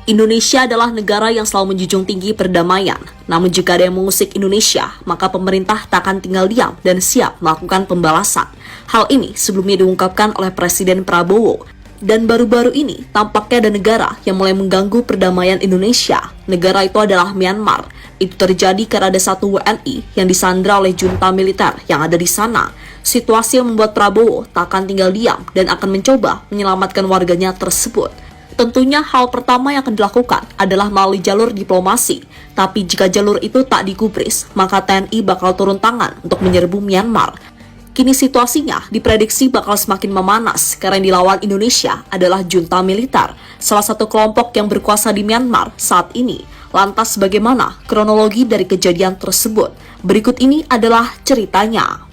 Indonesia adalah negara yang selalu menjunjung tinggi perdamaian. Namun jika ada yang mengusik Indonesia, maka pemerintah tak akan tinggal diam dan siap melakukan pembalasan. Hal ini sebelumnya diungkapkan oleh Presiden Prabowo. Dan baru-baru ini tampaknya ada negara yang mulai mengganggu perdamaian Indonesia. Negara itu adalah Myanmar. Itu terjadi karena ada satu WNI yang disandra oleh junta militer yang ada di sana. Situasi yang membuat Prabowo tak akan tinggal diam dan akan mencoba menyelamatkan warganya tersebut. Tentunya hal pertama yang akan dilakukan adalah melalui jalur diplomasi. Tapi jika jalur itu tak digubris, maka TNI bakal turun tangan untuk menyerbu Myanmar. Kini situasinya diprediksi bakal semakin memanas karena yang dilawan Indonesia adalah junta militer, salah satu kelompok yang berkuasa di Myanmar saat ini. Lantas bagaimana kronologi dari kejadian tersebut? Berikut ini adalah ceritanya.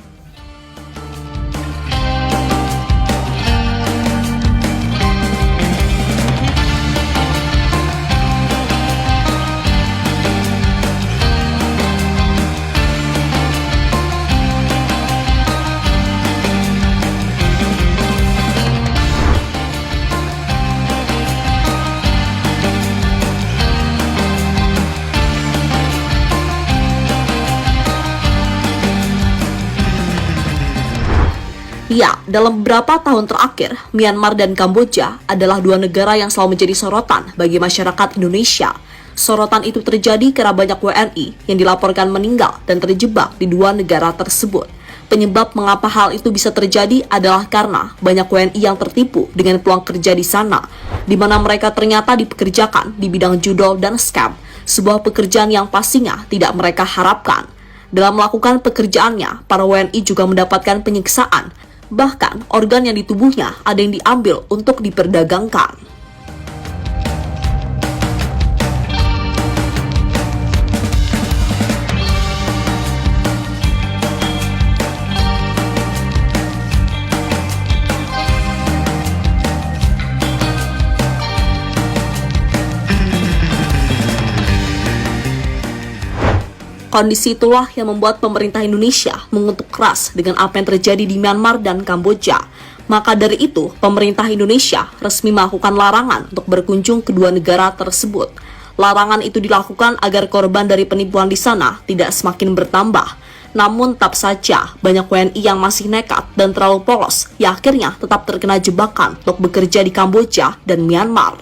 Ya, dalam beberapa tahun terakhir, Myanmar dan Kamboja adalah dua negara yang selalu menjadi sorotan bagi masyarakat Indonesia. Sorotan itu terjadi karena banyak WNI yang dilaporkan meninggal dan terjebak di dua negara tersebut. Penyebab mengapa hal itu bisa terjadi adalah karena banyak WNI yang tertipu dengan peluang kerja di sana, di mana mereka ternyata dipekerjakan di bidang judol dan scam, sebuah pekerjaan yang pastinya tidak mereka harapkan. Dalam melakukan pekerjaannya, para WNI juga mendapatkan penyiksaan. Bahkan, organ yang di tubuhnya ada yang diambil untuk diperdagangkan. Kondisi itulah yang membuat pemerintah Indonesia mengutuk keras dengan apa yang terjadi di Myanmar dan Kamboja. Maka dari itu, pemerintah Indonesia resmi melakukan larangan untuk berkunjung kedua negara tersebut. Larangan itu dilakukan agar korban dari penipuan di sana tidak semakin bertambah. Namun tetap saja banyak WNI yang masih nekat dan terlalu polos yang akhirnya tetap terkena jebakan untuk bekerja di Kamboja dan Myanmar.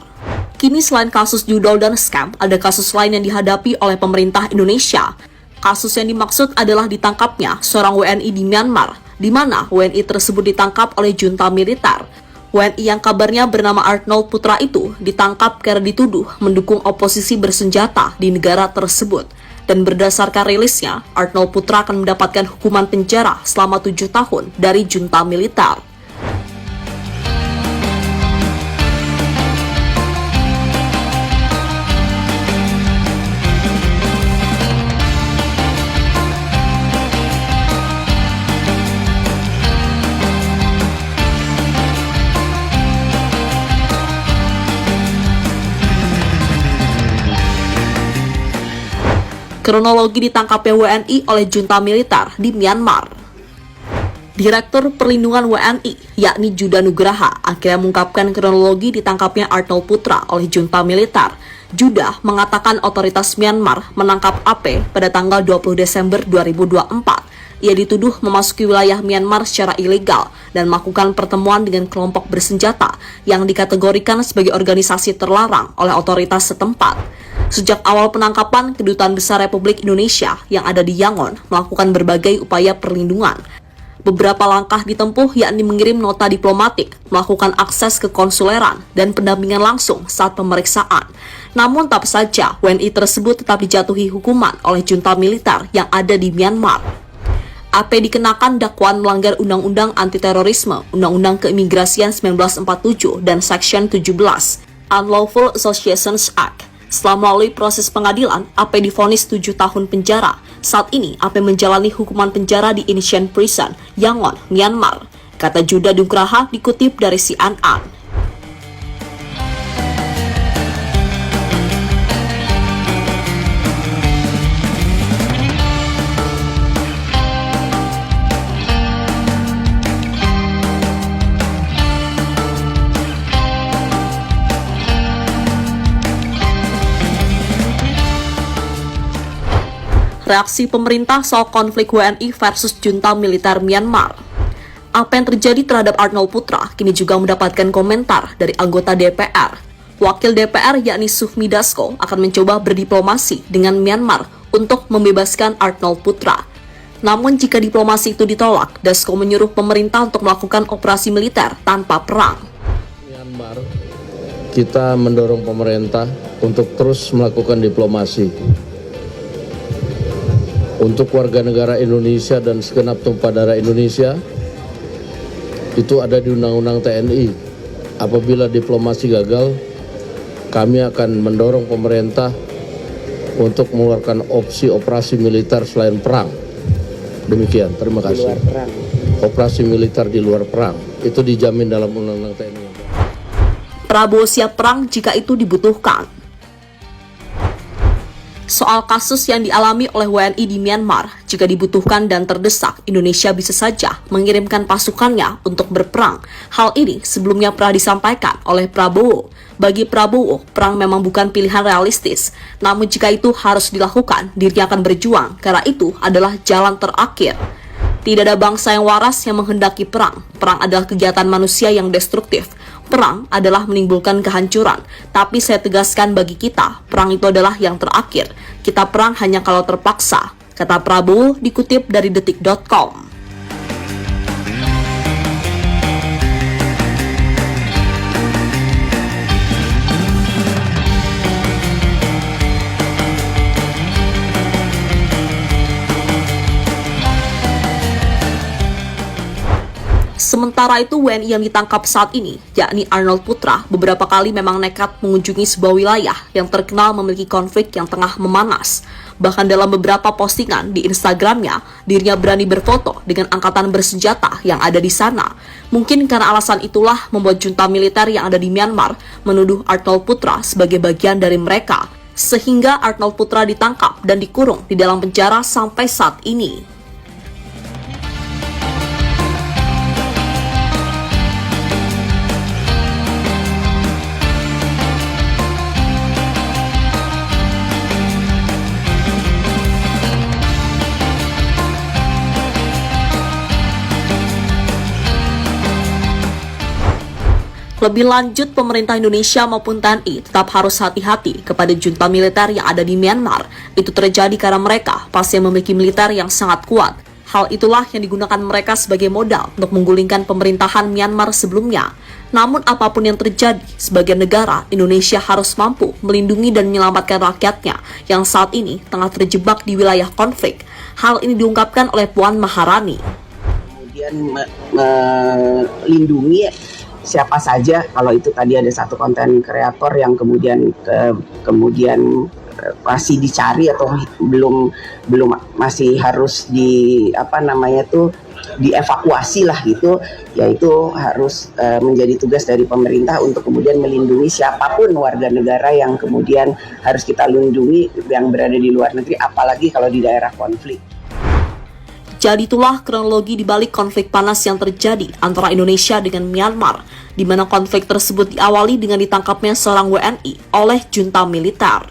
Kini selain kasus judol dan scam, ada kasus lain yang dihadapi oleh pemerintah Indonesia. Kasus yang dimaksud adalah ditangkapnya seorang WNI di Myanmar, di mana WNI tersebut ditangkap oleh junta militer. WNI yang kabarnya bernama Arnold Putra itu ditangkap karena dituduh mendukung oposisi bersenjata di negara tersebut. Dan berdasarkan rilisnya, Arnold Putra akan mendapatkan hukuman penjara selama 7 tahun dari junta militer. Kronologi ditangkapnya WNI oleh junta militer di Myanmar. Direktur Perlindungan WNI, yakni Judah Nugraha, akhirnya mengungkapkan kronologi ditangkapnya Arnold Putra oleh junta militer. Judah mengatakan otoritas Myanmar menangkap AP pada tanggal 20 Desember 2024. Ia dituduh memasuki wilayah Myanmar secara ilegal dan melakukan pertemuan dengan kelompok bersenjata yang dikategorikan sebagai organisasi terlarang oleh otoritas setempat. Sejak awal penangkapan, Kedutaan Besar Republik Indonesia yang ada di Yangon melakukan berbagai upaya perlindungan. Beberapa langkah ditempuh yakni mengirim nota diplomatik, melakukan akses ke konsuleran, dan pendampingan langsung saat pemeriksaan. Namun tetap saja WNI tersebut tetap dijatuhi hukuman oleh junta militer yang ada di Myanmar. AP dikenakan dakwaan melanggar Undang-Undang Anti-Terorisme, Undang-Undang Keimigrasian 1947, dan Section 17, Unlawful Associations Act. Setelah melalui proses pengadilan, AP divonis 7 tahun penjara. Saat ini, AP menjalani hukuman penjara di Incheon Prison, Yangon, Myanmar. Kata Judah Nugraha dikutip dari CNN. reaksi pemerintah soal konflik WNI versus junta militer Myanmar. Apa yang terjadi terhadap Arnold Putra kini juga mendapatkan komentar dari anggota DPR. Wakil DPR yakni Sufmi Dasko akan mencoba berdiplomasi dengan Myanmar untuk membebaskan Arnold Putra. Namun jika diplomasi itu ditolak, Dasko menyuruh pemerintah untuk melakukan operasi militer tanpa perang. Myanmar, kita mendorong pemerintah untuk terus melakukan diplomasi. Untuk warga negara Indonesia dan segenap tumpah darah Indonesia, itu ada di Undang-Undang TNI. Apabila diplomasi gagal, kami akan mendorong pemerintah untuk mengeluarkan opsi operasi militer selain perang. Demikian, terima kasih. Operasi militer di luar perang, itu dijamin dalam Undang-Undang TNI. Prabowo siap perang jika itu dibutuhkan. Soal kasus yang dialami oleh WNI di Myanmar, jika dibutuhkan dan terdesak, Indonesia bisa saja mengirimkan pasukannya untuk berperang. Hal ini sebelumnya pernah disampaikan oleh Prabowo. Bagi Prabowo, perang memang bukan pilihan realistis. Namun jika itu harus dilakukan, dirinya akan berjuang karena itu adalah jalan terakhir. Tidak ada bangsa yang waras yang menghendaki perang. Perang adalah kegiatan manusia yang destruktif. Perang adalah menimbulkan kehancuran. Tapi saya tegaskan bagi kita, perang itu adalah yang terakhir. Kita perang hanya kalau terpaksa, kata Prabowo dikutip dari detik.com. Sementara itu WNI yang ditangkap saat ini, yakni Arnold Putra, beberapa kali memang nekat mengunjungi sebuah wilayah yang terkenal memiliki konflik yang tengah memanas. Bahkan dalam beberapa postingan di Instagramnya, dirinya berani berfoto dengan angkatan bersenjata yang ada di sana. Mungkin karena alasan itulah membuat junta militer yang ada di Myanmar menuduh Arnold Putra sebagai bagian dari mereka. Sehingga Arnold Putra ditangkap dan dikurung di dalam penjara sampai saat ini. Lebih lanjut, pemerintah Indonesia maupun TNI tetap harus hati-hati kepada junta militer yang ada di Myanmar. Itu terjadi karena mereka pasti memiliki militer yang sangat kuat. Hal itulah yang digunakan mereka sebagai modal untuk menggulingkan pemerintahan Myanmar sebelumnya. Namun apapun yang terjadi, sebagai negara, Indonesia harus mampu melindungi dan menyelamatkan rakyatnya yang saat ini tengah terjebak di wilayah konflik. Hal ini diungkapkan oleh Puan Maharani. Kemudian melindungi siapa saja, kalau itu tadi ada satu konten kreator yang kemudian masih dicari atau belum masih harus dievakuasi lah gitu, yaitu harus menjadi tugas dari pemerintah untuk kemudian melindungi siapapun warga negara yang kemudian harus kita lindungi yang berada di luar negeri, apalagi kalau di daerah konflik. Jadi itulah kronologi di balik konflik panas yang terjadi antara Indonesia dengan Myanmar, di mana konflik tersebut diawali dengan ditangkapnya seorang WNI oleh junta militer.